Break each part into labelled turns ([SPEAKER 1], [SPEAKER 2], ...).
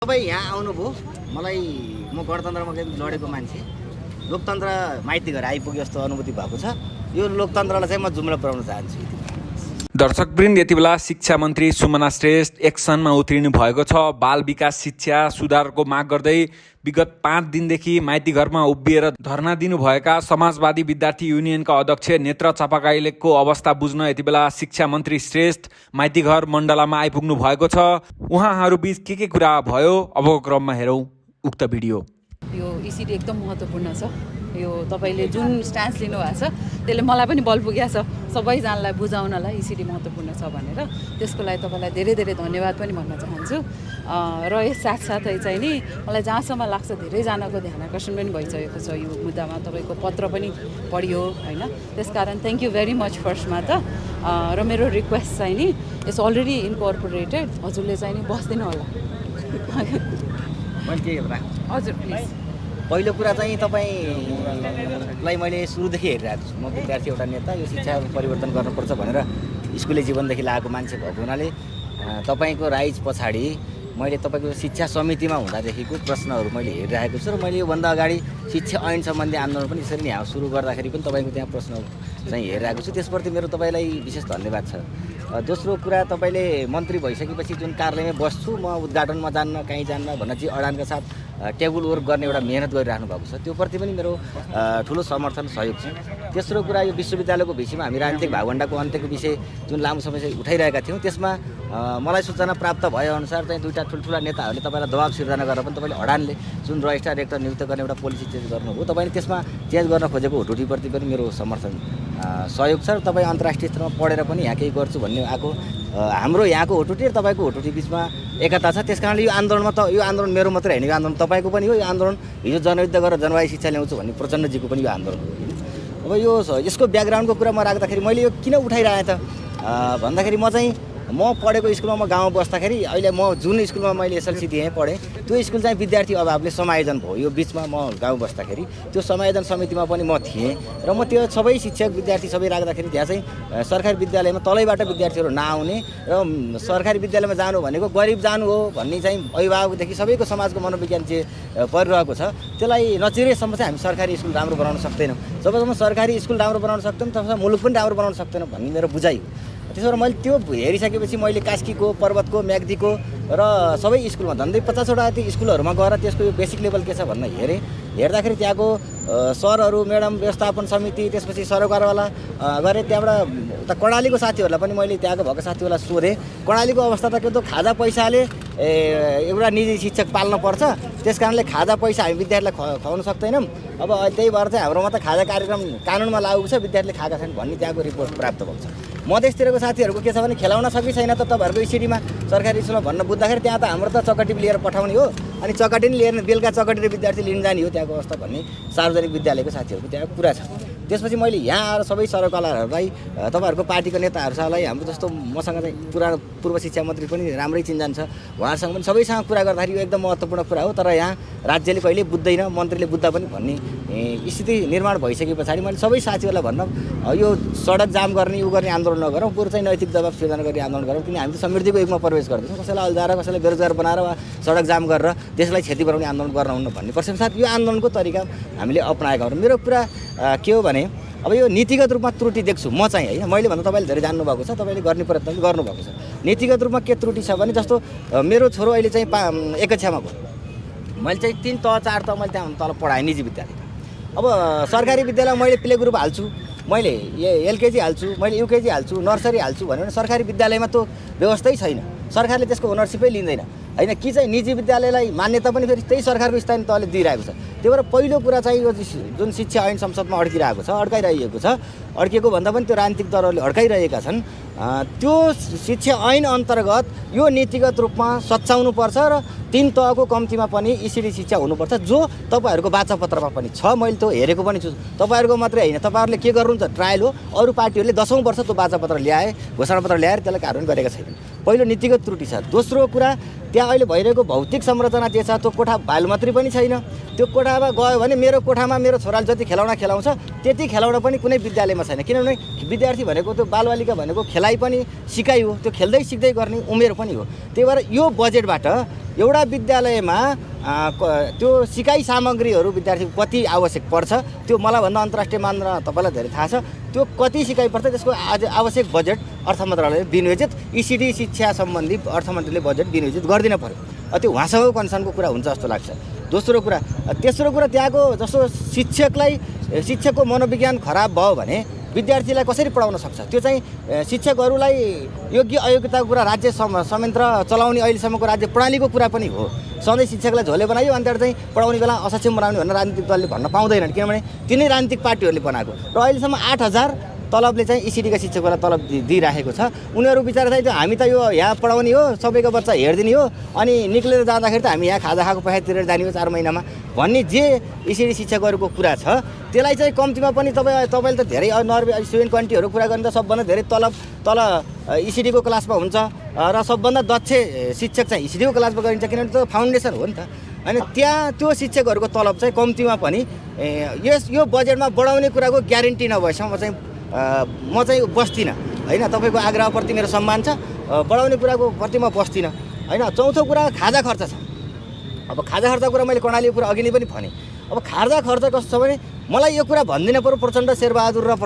[SPEAKER 1] तपाईँ यहाँ आउनुभयो, मलाई म गणतन्त्रमा लडेको मान्छे, लोकतन्त्र माइती घर आइपुग्यो जस्तो अनुभूति भएको छ। यो लोकतन्त्रलाई चाहिँ म जुम्ला पुर्याउन चाहन्छु।
[SPEAKER 2] दर्शकवृन्द, यति बेला शिक्षा मन्त्री सुमना श्रेष्ठ एक्सनमा उत्रिनु भएको छ। बाल विकास शिक्षा सुधारको माग गर्दै विगत 5 दिनदेखि माइती घरमा उभिएर धरना दिनुभएका समाजवादी विद्यार्थी युनियनका अध्यक्ष नेत्र चापागाईलेको अवस्था बुझ्न यति बेला शिक्षा मन्त्री श्रेष्ठ माइती घर मण्डलामा आइपुग्नु भएको छ। उहाँहरूबीच के कुरा भयो, अबको क्रममा हेरौँ उक्त भिडियो।
[SPEAKER 3] यो इसिडी एकदम महत्त्वपूर्ण छ। यो तपाईँले जुन स्ट्यान्स लिनुभएको छ त्यसले मलाई पनि बल पुगेको छ सबैजनालाई बुझाउनलाई इसिडी महत्त्वपूर्ण छ भनेर। त्यसको लागि तपाईँलाई धेरै धेरै धन्यवाद पनि भन्न चाहन्छु। र यस साथसाथै चाहिँ नि मलाई जहाँसम्म लाग्छ धेरैजनाको ध्यान आकर्षण पनि भइसकेको छ यो मुद्दामा। तपाईँको पत्र पनि पढियो होइन, त्यसकारण थ्याङ्क यू भेरी मच फर्स्टमा त। र मेरो रिक्वेस्ट चाहिँ नि इट्स अलरेडी इन्कर्पोरेटेड, हजुरले चाहिँ नि बस्दिनु होला। हजुर प्लिज।
[SPEAKER 1] पहिलो कुरा चाहिँ तपाईँलाई मैले सुरुदेखि हेरिरहेको छु। म विद्यार्थी एउटा नेता, यो शिक्षा परिवर्तन गर्नुपर्छ भनेर स्कुले जीवनदेखि लागेको मान्छे भएको हुनाले तपाईँको राइज पछाडि मैले तपाईँको शिक्षा समितिमा हुँदादेखिको प्रश्नहरू मैले हेरिरहेको छु। र मैले योभन्दा अगाडि शिक्षा ऐन सम्बन्धी आन्दोलन पनि यसरी नै यहाँ सुरु गर्दाखेरि पनि तपाईँको त्यहाँ प्रश्न चाहिँ हेरिरहेको छु। त्यसप्रति मेरो तपाईँलाई विशेष धन्यवाद छ। दोस्रो कुरा, तपाईँले मन्त्री भइसकेपछि जुन कार्यालयमा बस्छु म, उद्घाटनमा जान्न, कहीँ जान्न भन्न चाहिँ अडानका साथ टेबल वर्क गर्ने एउटा मेहनत गरिराख्नु भएको छ, त्यो प्रति पनि मेरो ठुलो समर्थन सहयोग छ। तेस्रो कुरा, यो विश्वविद्यालयको विषयमा हामी राजनीतिक भागवण्डाको अन्त्यको विषय जुन लामो समय उठाइरहेका थियौँ, त्यसमा मलाई सूचना प्राप्त भएअनुसार चाहिँ दुईवटा ठुल्ठुला नेताहरूले तपाईँलाई दबाब सिर्जना गरेर पनि तपाईँले अडानले जुन रजिस्ट्रार रेक्टर नियुक्त गर्ने एउटा पोलिसी चेन्ज गर्नुभयो, तपाईँले त्यसमा चेन्ज गर्न खोजेको हुटुटीप्रति पनि मेरो समर्थन सहयोग छ। र तपाईँ अन्तर्राष्ट्रिय स्तरमा पढेर पनि यहाँ केही गर्छु भन्ने आएको हाम्रो यहाँको हुटुटी र तपाईँको हुटुटी बिचमा एकता छ। त्यस कारणले यो आन्दोलनमा यो आन्दोलन मेरो मात्रै होइन, यो आन्दोलन तपाईँको पनि हो। यो आन्दोलन हिजो जनयुद्ध गरेर जनवादी शिक्षा ल्याउँछु भन्ने प्रचण्डजीको पनि यो आन्दोलन हो। अब यसको ब्याकग्राउन्डको कुरा म राख्दाखेरि मैले यो किन उठाइरहेँ त भन्दाखेरि म पढेको स्कुलमा म गाउँमा बस्दाखेरि अहिले म जुन स्कुलमा मैले एसएलसी दिएँ पढेँ, त्यो स्कुल चाहिँ विद्यार्थी अभावले समायोजन भयो। यो बिचमा म गाउँ बस्दाखेरि त्यो समायोजन समितिमा पनि म थिएँ र म त्यो सबै शिक्षक विद्यार्थी सबै राख्दाखेरि त्यहाँ चाहिँ सरकारी विद्यालयमा तलैबाट विद्यार्थीहरू नआउने र सरकारी विद्यालयमा जानु भनेको गरिब जानु हो भन्ने चाहिँ अभिभावकदेखि सबैको समाजको मनोविज्ञान जे परिरहेको छ, त्यसलाई नचिरेसम्म चाहिँ हामी सरकारी स्कुल राम्रो बनाउन सक्दैनौँ। जबसम्म सरकारी स्कुल राम्रो बनाउन सक्दैनौँ तबसम्म मुलुक पनि राम्रो बनाउन सक्दैनौँ भन्ने मेरो बुझाइ हो। त्यसो भएर मैले त्यो हेरिसकेपछि मैले कास्कीको, पर्वतको, म्याग्दीको र सबै स्कुलमा झन्डै 50वटा जति स्कुलहरूमा गएर त्यसको यो बेसिक लेभल के छ भनेर हेर्दाखेरि त्यहाँको सरहरू, म्याडम, व्यवस्थापन समिति, त्यसपछि सरोकारवाला गरे। त्यहाँबाट उता कर्णालीको साथीहरूलाई पनि मैले त्यहाँको भएको साथीहरूलाई सोधेँ। कर्णालीको अवस्था त के त खाजा पैसाले एउटा निजी शिक्षक पाल्न पर्छ, त्यस कारणले खाजा पैसा हामी विद्यार्थीलाई खुवाउन सक्दैनौँ। अब त्यही भएर चाहिँ हाम्रोमा त खाजा कार्यक्रम कानुनमा लागु छ, विद्यार्थीले खाएका छैन भन्ने त्यहाँको रिपोर्ट प्राप्त भएको छ। मधेसतिरको साथीहरूको के छ भने खेलाउन सकि छैन त तपाईँहरूको स्थितिमा सरकारी स्कुलमा भन्न बुझ्दाखेरि त्यहाँ त हाम्रो त चकटी लिएर पठाउने हो, अनि चकटी नि लिएर बेलुका चकटी र विद्यार्थी लिन जाने हो त्यहाँको अवस्था भन्ने सार्वजनिक विद्यालयको साथीहरूको त्यहाँ कुरा छ। त्यसपछि मैले यहाँ आएर सबै सरकारहरूलाई, तपाईँहरूको पार्टीको नेताहरूसँगलाई, हाम्रो जस्तो मसँग चाहिँ पुरानो पूर्व शिक्षा मन्त्री पनि राम्रै चिन्जान छ, उहाँहरूसँग पनि सबैसँग कुरा गर्दाखेरि यो एकदम महत्त्वपूर्ण कुरा हो। तर यहाँ राज्यले कहिले बुझ्दैन, मन्त्रीले बुझ्दा पनि भन्ने स्थिति निर्माण भइसके पछाडि मैले सबै साथीहरूलाई भन्न, यो सडक जाम गर्ने उ गर्ने आन्दोलन नगरौँ, बरु चाहिँ नैतिक दबाब सिर्जना गर्ने आन्दोलन गरौँ। किन हामी त समृद्धिको युगमा प्रवेश गर्दैछौँ, कसैलाई अल्झाएर, कसैलाई बेरोजगार बनाएर वा सडक जाम गरेर देशलाई क्षति बनाउने आन्दोलन गर्न हुन्न भन्ने पश्चात यो आन्दोलनको तरिका हामीले अपनाएका हौँ। मेरो कुरा के हो भने अब यो नीतिगत रूपमा त्रुटि देख्छु म चाहिँ होइन, मैले भन्दा तपाईँले धेरै जान्नुभएको छ, तपाईँले गर्ने प्रयत्न पनि गर्नुभएको छ। नीतिगत रूपमा के त्रुटि छ भने जस्तो मेरो छोरो अहिले चाहिँ 1 कक्षामा भयो, मैले चाहिँ 3 तह 4 तह मैले त्यहाँ तल पढाएँ निजी विद्यालय। अब सरकारी विद्यालयमा मैले प्ले ग्रुप हाल्छु, मैले एलकेजी हाल्छु, मैले युकेजी हाल्छु, नर्सरी हाल्छु भन्यो भने सरकारी विद्यालयमा त्यो व्यवस्थै छैन, सरकारले त्यसको ओनरसिपै लिँदैन होइन। कि चाहिँ निजी विद्यालयलाई मान्यता पनि फेरि त्यही सरकारको स्थानीय तहले दिइरहेको छ। त्यही भएर पहिलो कुरा चाहिँ यो जुन शिक्षा ऐन संसदमा अड्काइरहेको छ, अड्किएको भन्दा पनि त्यो राजनीतिक दलहरूले अड्काइरहेका छन्, त्यो शिक्षा ऐन अन्तर्गत यो नीतिगत रूपमा सच्याउनुपर्छ र 3 तहको कम्तीमा पनि इसिडी शिक्षा हुनुपर्छ, जो तपाईँहरूको वाचापत्रमा पनि छ। मैले त्यो हेरेको पनि छु, तपाईँहरूको मात्रै होइन, तपाईँहरूले के गर्नुहुन्छ ट्रायल हो, अरू पार्टीहरूले 10औं वर्ष त्यो वाचापत्र ल्याए, घोषणापत्र ल्याएर त्यसलाई कार्यान्वयन गरेका छैनन्। पहिलो नीतिगत त्रुटि छ। दोस्रो कुरा, त्यहाँ अहिले भइरहेको भौतिक संरचना जे छ त्यो कोठा बाल मात्रै पनि छैन, त्यो कोठा बुढाबा गयो भने मेरो कोठामा मेरो छोराले जति खेलाउन खेलाउँछ त्यति खेलाउन पनि कुनै विद्यालयमा छैन। किनभने विद्यार्थी भनेको त्यो बालबालिका भनेको खेलाइ पनि सिकाइ हो, त्यो खेल्दै सिक्दै गर्ने उमेर पनि हो। त्यही भएर यो बजेटबाट एउटा विद्यालयमा त्यो सिकाइ सामग्रीहरू विद्यार्थीको कति आवश्यक पर्छ त्यो मलाई भन्दा अन्तर्राष्ट्रिय मानदण्ड तपाईँलाई धेरै थाहा छ। त्यो कति सिकाइ पर्छ त्यसको आज आवश्यक बजेट अर्थ मन्त्रालयले विनियोजित ECD शिक्षा सम्बन्धी अर्थमन्त्रीले बजेट विनियोजित गरिदिन पर्यो। त्यो उहाँसँगको कन्सर्नको कुरा हुन्छ जस्तो लाग्छ। दोस्रो कुरा, तेस्रो कुरा त्यहाँको जस्तो शिक्षकको मनोविज्ञान खराब भयो भने विद्यार्थीलाई कसरी पढाउन सक्छ? त्यो चाहिँ शिक्षकहरूलाई योग्य अयोग्यताको कुरा राज्य संयन्त्र चलाउने अहिलेसम्मको राज्य प्रणालीको कुरा पनि हो। सधैँ शिक्षकलाई झोले बनायो अनि त्यहाँबाट चाहिँ पढाउने बेला असक्षम बनाउने भनेर राजनीतिक दलले भन्न पाउँदैनन्, किनभने तिनै राजनीतिक पार्टीहरूले बनाएको। र अहिलेसम्म 8,000 तलबले चाहिँ ECDका शिक्षकहरूलाई तलब दिइराखेको छ। उनीहरू बिचारा चाहिँ हामी त यो यहाँ पढाउने हो, सबैको बच्चा हेरिदिने हो, अनि निक्लेर जाँदाखेरि त हामी यहाँ खाजा खाएको पैसा तिरेर जाने हो 4 महिनामा भन्ने जे ECD शिक्षकहरूको कुरा छ त्यसलाई चाहिँ कम्तीमा पनि तपाईँले त धेरै नर्वे स्टुडेन्ट कन्ट्रीहरू कुरा गर्ने त सबभन्दा धेरै तल ECDको क्लासमा हुन्छ र सबभन्दा दक्ष शिक्षक चाहिँ ECDको क्लासमा गरिन्छ, किनभने त्यो फाउन्डेसन हो नि त। अनि त्यहाँ त्यो शिक्षकहरूको तलब चाहिँ कम्तीमा पनि यो बजेटमा बढाउने कुराको ग्यारेन्टी नभएसम्म म चाहिँ बस्दिनँ होइन। तपाईँको आग्रहप्रति मेरो सम्मान छ, बढाउने कुराको प्रति म बस्दिनँ होइन। चौथो कुरा खाजा खर्च छ। अब खाजा खर्च कुरा मैले कर्णालीको कुरा अघि नै पनि भने। अब खाजा खर्च कस्तो छ भने मलाई यो कुरा भन्दिन पर्यो, प्रचण्ड शेरबहादुर र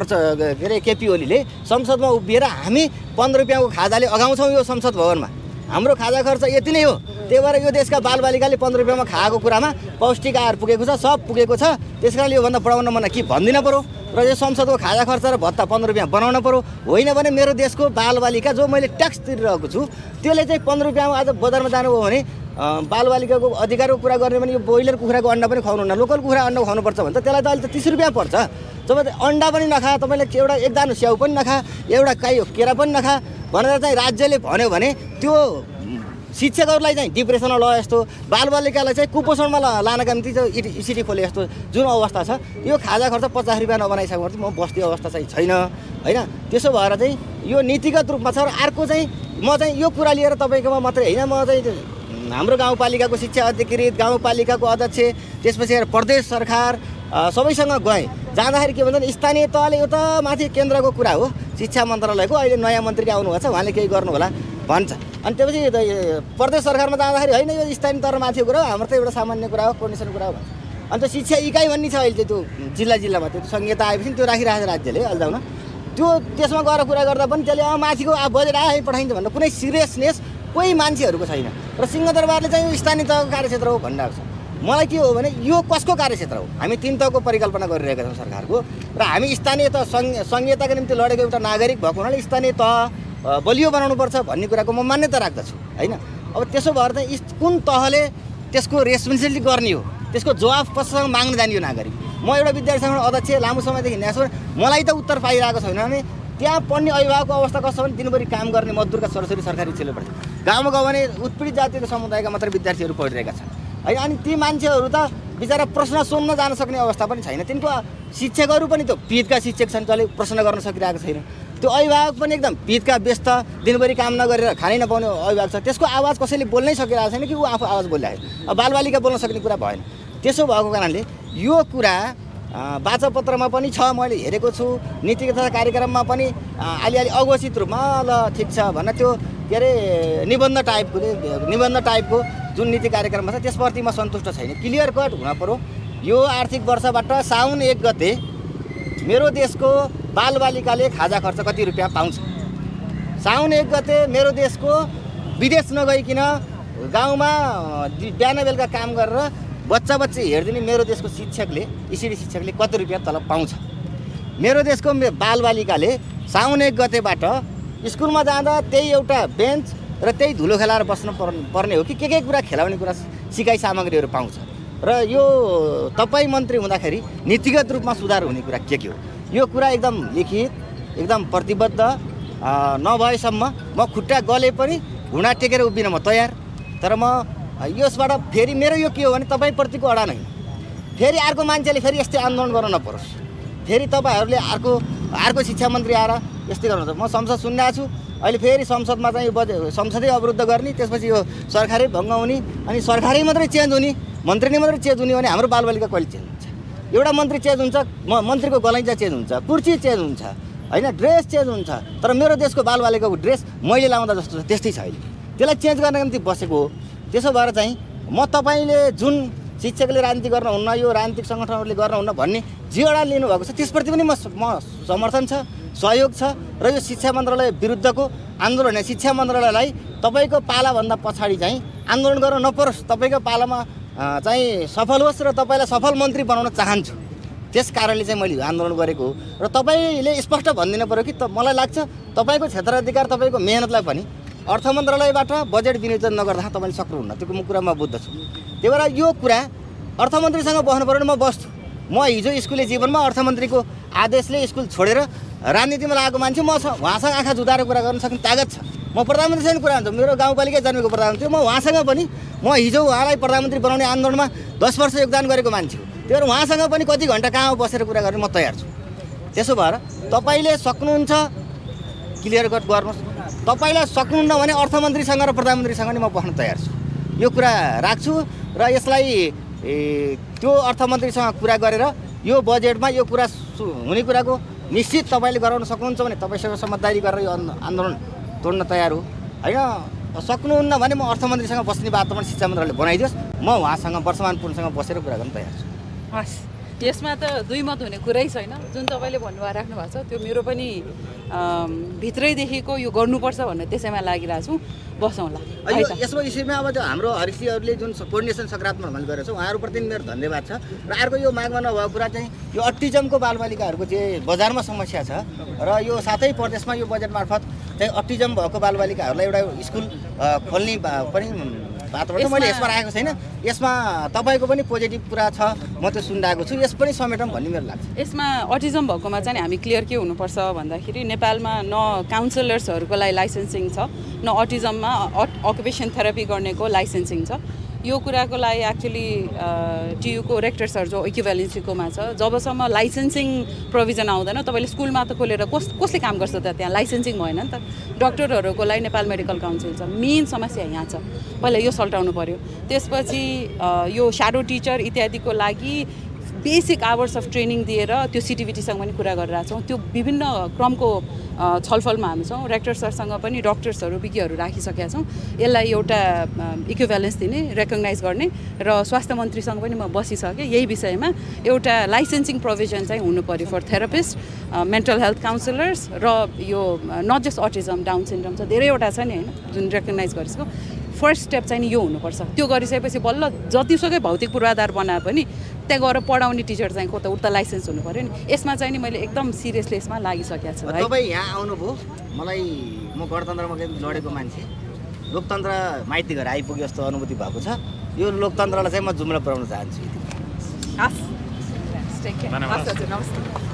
[SPEAKER 1] के अरे केपी ओलीले संसदमा उभिएर हामी 15 रुपियाँको खाजाले अगाउँछौँ यो संसद भवनमा, हाम्रो खाजा खर्च यति नै हो। त्यही भएर यो देशका बालबालिकाले 15 रुपियाँमा खाएको कुरामा पौष्टिक आहार पुगेको छ, सब पुगेको छ, त्यस कारण योभन्दा बढाउन मन के भन्दिन पर्यो र यो संसदको खाजा खर्च र भत्ता 15 रुपियाँ बनाउन पर्यो। होइन भने मेरो देशको बालबालिका जो मैले ट्याक्स तिरिरहेको छु त्यसले चाहिँ 15 रुपियाँमा आज बजारमा जानुभयो भने बालबालिकाको अधिकारको कुरा गर्ने भने यो ब्रोइलर कुखुराको अन्डा पनि खुवाउनुहुन्न, लोकल कुखुरा अन्डा खुवाउनुपर्छ भने त त्यसलाई त अहिले त 30 रुपियाँ पर्छ। जब अन्डा पनि नखा, तपाईँले एक दानो स्याउ पनि नखा, एउटा केरा पनि नखा भनेर चाहिँ राज्यले भन्यो भने त्यो शिक्षकहरूलाई चाहिँ डिप्रेसनमा लगे जस्तो, बालबालिकालाई चाहिँ कुपोषणमा लानका निम्ति ECD खोले जस्तो जुन अवस्था छ, यो खाजा खर्च 50 रुपियाँ नबनाइसक्नु म बस्ने अवस्था चाहिँ छैन होइन। त्यसो भएर चाहिँ यो नीतिगत रूपमा छ। र अर्को चाहिँ म चाहिँ यो कुरा लिएर तपाईँकोमा मात्रै होइन, म चाहिँ हाम्रो गाउँपालिकाको शिक्षा अधिकृत, गाउँपालिकाको अध्यक्ष, त्यसपछि प्रदेश सरकार सबैसँग गएँ। जाँदाखेरि के भन्छ स्थानीय तहले यो त माथि केन्द्रको कुरा हो, शिक्षा मन्त्रालयको अहिले नयाँ मन्त्री आउनुभएको छ, उहाँले केही गर्नु होला भन्छ। अनि त्यसपछि प्रदेश सरकारमा जाँदाखेरि होइन यो स्थानीय तह माथिको कुरा हो, हाम्रो त एउटा सामान्य कुरा हो, कोर्डिनेसन कुरा हो भन्छ। अनि त्यो शिक्षा इकाइ भन्ने छ अहिले त्यो जिल्लामा, त्यो संहिता आएपछि त्यो राखिरहेको छ राज्यले अल्झाउन। त्यो त्यसमा गएर कुरा गर्दा पनि त्यसले माथिको बजेट आयो पठाइन्छ भन्दा कुनै सिरियसनेस कोही मान्छेहरूको छैन। र सिंहदरबारले चाहिँ यो स्थानीय तहको कार्यक्षेत्र हो भनिरहेको छ। मलाई के हो भने यो कसको कार्यक्षेत्र हो? हामी 3 तहको परिकल्पना गरिरहेका छौँ सरकारको, र हामी स्थानीय तह संहिताको निम्ति लडेको एउटा नागरिक भएको हुनाले स्थानीय तह बलियो बनाउनुपर्छ भन्ने कुराको म मान्यता राख्दछु होइन। अब त्यसो भएर चाहिँ कुन तहले त्यसको रेस्पोन्सिबिलिटी गर्ने हो, त्यसको जवाफ कसैसँग माग्न जाने हो नागरिक? म एउटा विद्यार्थी सङ्घको अध्यक्ष लामो समयदेखि हिँडेको छु, मलाई त उत्तर पाइरहेको छैन भने त्यहाँ पढ्ने अभिभावकको अवस्था कस्तो भने दिनभरि काम गर्ने मजदुरका छोराछोरी सरकारी स्कुलमा पढ्छ। गाउँमा गयो भने उत्पीडित जातिको समुदायका मात्र विद्यार्थीहरू पढिरहेका छन् है। अनि ती मान्छेहरू त बिचरा प्रश्न सोध्न जान सक्ने अवस्था पनि छैन। तिनको शिक्षकहरू पनि त्यो पितका शिक्षक छन्, जसले प्रश्न गर्न सकिरहेको छैन। त्यो अभिभावक पनि एकदम पितका व्यस्त, दिनभरि काम नगरेर खानै नपाउने अभिभावक छ, त्यसको आवाज कसैले बोल्नै सकिरहेको छैन कि ऊ आफू आवाज बोलिरहेको। अब बालबालिका बोल्न सक्ने कुरा भएन। त्यसो भएको कारणले यो कुरा वाचापत्रमा पनि छ, मैले हेरेको छु, नीति तथा कार्यक्रममा पनि अलिअलि अघोषित रूपमा ल ठिक छ भन्न त्यो के अरे निबन्ध टाइपको जुन नीति कार्यक्रममा छ त्यसप्रति म सन्तुष्ट छैन। क्लियर कट हुन पर्यो। यो आर्थिक वर्षबाट साउन 1 गते मेरो देशको बालबालिकाले खाजा खर्च कति रुपियाँ पाउँछ? साउन 1 गते मेरो देशको विदेश नगइकन गाउँमा बिहान बेलुका काम गरेर बच्ची हेरिदिने मेरो देशको शिक्षकले, ECD शिक्षकले कति रुपियाँ तलब पाउँछ? मेरो देशको बालबालिकाले साउन 1 गतेबाट स्कुलमा जाँदा त्यही एउटा बेन्च र त्यही धुलो खेलाएर बस्नु पर्ने हो कि के कुरा खेलाउने कुरा सिकाइ सामग्रीहरू पाउँछ? र यो तपाईँ मन्त्री हुँदाखेरि नीतिगत रूपमा सुधार हुने कुरा के हो? यो कुरा एकदम लिखित, एकदम प्रतिबद्ध नभएसम्म म खुट्टा गले पनि घुँडा टेकेर उभिन म तयार। तर म यसबाट फेरि मेरो यो के हो भने तपाईँप्रतिको अडान होइन, फेरि अर्को मान्छेले फेरि यस्तै आन्दोलन गर्न नपरोस्, फेरि तपाईँहरूले अर्को शिक्षा मन्त्री आएर यस्तै गर्नुहुन्छ। म संसद सुनिरहेको छु, अहिले फेरि संसदमा चाहिँ संसदै अवरुद्ध गर्ने, त्यसपछि यो सरकारै भङ्ग हुने, अनि सरकारै मात्रै चेन्ज हुने मन्त्री नै मात्रै चेन्ज हुने हो भने हाम्रो बालबालिका कहिले चेन्ज हुन्छ? एउटा मन्त्री चेन्ज हुन्छ, मन्त्रीको गलैँचा चेन्ज हुन्छ, कुर्सी चेन्ज हुन्छ होइन, ड्रेस चेन्ज हुन्छ, तर मेरो देशको बालबालिकाको ड्रेस मैले लाउँदा जस्तो छ त्यस्तै छ अहिले। त्यसलाई चेन्ज गर्नको निम्ति बसेको हो। त्यसो भएर चाहिँ म तपाईँले जुन शिक्षकले राजनीति गर्नुहुन्न, यो राजनीतिक सङ्गठनहरूले गर्नुहुन्न भन्ने जेडा लिनुभएको छ त्यसप्रति पनि म समर्थन छ, सहयोग छ। र यो शिक्षा मन्त्रालय विरुद्धको आन्दोलन, शिक्षा मन्त्रालयलाई तपाईँको पालाभन्दा पछाडि चाहिँ आन्दोलन गर्न नपरोस्, तपाईँको पालामा चाहिँ सफल होस् र तपाईँलाई सफल मन्त्री बनाउन चाहन्छु। त्यस कारणले चाहिँ मैले आन्दोलन गरेको हो। र तपाईँले स्पष्ट भनिदिनु पऱ्यो कि मलाई लाग्छ तपाईँको क्षेत्राधिकार, तपाईँको मेहनतलाई पनि अर्थ मन्त्रालयबाट बजेट विनियोजन नगर्दा तपाईँले सक्नुहुन्न। त्यो कुरा म बुझ्दछु। त्यही भएर यो कुरा अर्थमन्त्रीसँग बस्नु पऱ्यो भने म बस्छु। म हिजो स्कुले जीवनमा अर्थमन्त्रीको आदेशले स्कुल छोडेर राजनीतिमा लागेको मान्छे म उहाँसँग आँखा जुदाएर कुरा गर्न सक्ने तागत छ। म प्रधानमन्त्रीसँग कुरा हुन्छ, मेरो गाउँपालिका जन्मेको प्रधानमन्त्री, म उहाँसँग पनि म हिजो उहाँलाई प्रधानमन्त्री बनाउने आन्दोलनमा 10 वर्ष योगदान गरेको मान्छे हो। त्यही भएर उहाँसँग पनि कति घन्टा कहाँ बसेर कुरा गर्ने म तयार छु। त्यसो भएर तपाईँले सक्नुहुन्छ क्लियर कट गर्नुहोस्, तपाईँलाई सक्नुहुन्न भने अर्थमन्त्रीसँग र प्रधानमन्त्रीसँग नि म बस्न तयार छु। यो कुरा राख्छु र यसलाई त्यो अर्थमन्त्रीसँग कुरा गरेर यो बजेटमा यो कुरा हुने कुराको निश्चित तपाईँले गराउन सक्नुहुन्छ भने तपाईँसँग समझदारी गरेर यो आन्दोलन तोड्न तयार हो होइन। सक्नुहुन्न भने म अर्थमन्त्रीसँग बस्ने वातावरण शिक्षा मन्त्रालयले बनाइदियोस्, म उहाँसँग वर्तमान पुनसँग बसेर कुरा गर्न तयार छु।
[SPEAKER 3] हस्, यसमा त दुई मत हुने कुरै छैन। जुन तपाईँले भन्नुभयो राख्नु भएको छ त्यो मेरो पनि भित्रैदेखिको यो गर्नुपर्छ भनेर त्यसैमा लागिरहेको छु। बसौँला
[SPEAKER 1] यसको विषयमा। अब त्यो हाम्रो हरिसिंहहरूले जुन कोर्डिनेसन सकारात्मक हामीले गरेको छ उहाँहरूप्रति मेरो धन्यवाद छ। र अर्को यो मागमा नभएको कुरा चाहिँ यो अटिजमको बालबालिकाहरूको चाहिँ बजारमा समस्या छ र यो साथै प्रदेशमा यो बजेट मार्फत चाहिँ अटिजम भएको बालबालिकाहरूलाई एउटा स्कुल खोल्ने पनि वातावरण मैले यसमा राखेको छैन। यसमा तपाईँको पनि पोजिटिभ कुरा छ, म त्यो सुनिरहेको छु। यस पनि समेटौँ भन्ने मेरो लाग्छ।
[SPEAKER 3] यसमा अटिजम भएकोमा चाहिँ हामी क्लियर के हुनुपर्छ भन्दाखेरि नेपालमा न काउन्सिलर्सहरूको लागि लाइसेन्सिङ छ, न अटिजममा अकुपेसन थेरापी गर्नेको लाइसेन्सिङ छ। यो कुराको लागि एक्चुअली टियुको रेक्टर सर जो इक्विभ्यालेन्सीकोमा छ, जबसम्म लाइसेन्सिङ प्रोभिजन आउँदैन तपाईँले स्कुलमा त खोलेर कसले काम गर्छ त? त्यहाँ लाइसेन्सिङ भएन नि त। डक्टरहरूको लागि नेपाल मेडिकल काउन्सिल छ। मेन समस्या यहाँ छ, पहिला यो सल्टाउनु पऱ्यो। त्यसपछि यो स्याडो टिचर इत्यादिको लागि बेसिक आवर्स अफ ट्रेनिङ दिएर त्यो सिटिभिटीसँग पनि कुरा गरिरहेको छौँ। त्यो विभिन्न क्रमको छलफलमा हामी छौँ। रेक्टर सरसँग पनि डक्टर्सहरू विज्ञहरू राखिसकेका छौँ। यसलाई एउटा इक्विभ्यालेन्स दिने, रेकग्नाइज गर्ने र स्वास्थ्य मन्त्रीसँग पनि म बसिसकेँ यही विषयमा। एउटा लाइसेन्सिङ प्रोभिजन चाहिँ हुनु पऱ्यो for therapist, mental health counsellors र यो not just autism, Down syndrome छ, धेरैवटा छ नि होइन जुन रेकग्नाइज गरेको। फर्स्ट स्टेप चाहिँ नि यो हुनुपर्छ। त्यो गरिसकेपछि बल्ल जतिसुकै भौतिक पूर्वाधार बनाए पनि त्यहाँ गएर पढाउने टिचर चाहिँ को त उता लाइसेन्स हुनु पऱ्यो नि। यसमा चाहिँ नि मैले एकदम सिरियसली यसमा लागिसकेको छु।
[SPEAKER 1] तपाईँ यहाँ आउनुभयो, मलाई म गणतन्त्रमा लडेको मान्छे, लोकतन्त्र माइती घर आइपुग्यो जस्तो अनुभूति भएको छ। यो लोकतन्त्रलाई चाहिँ म जुम्ला पुऱ्याउन चाहन्छु।
[SPEAKER 3] हस्, नमस्ते।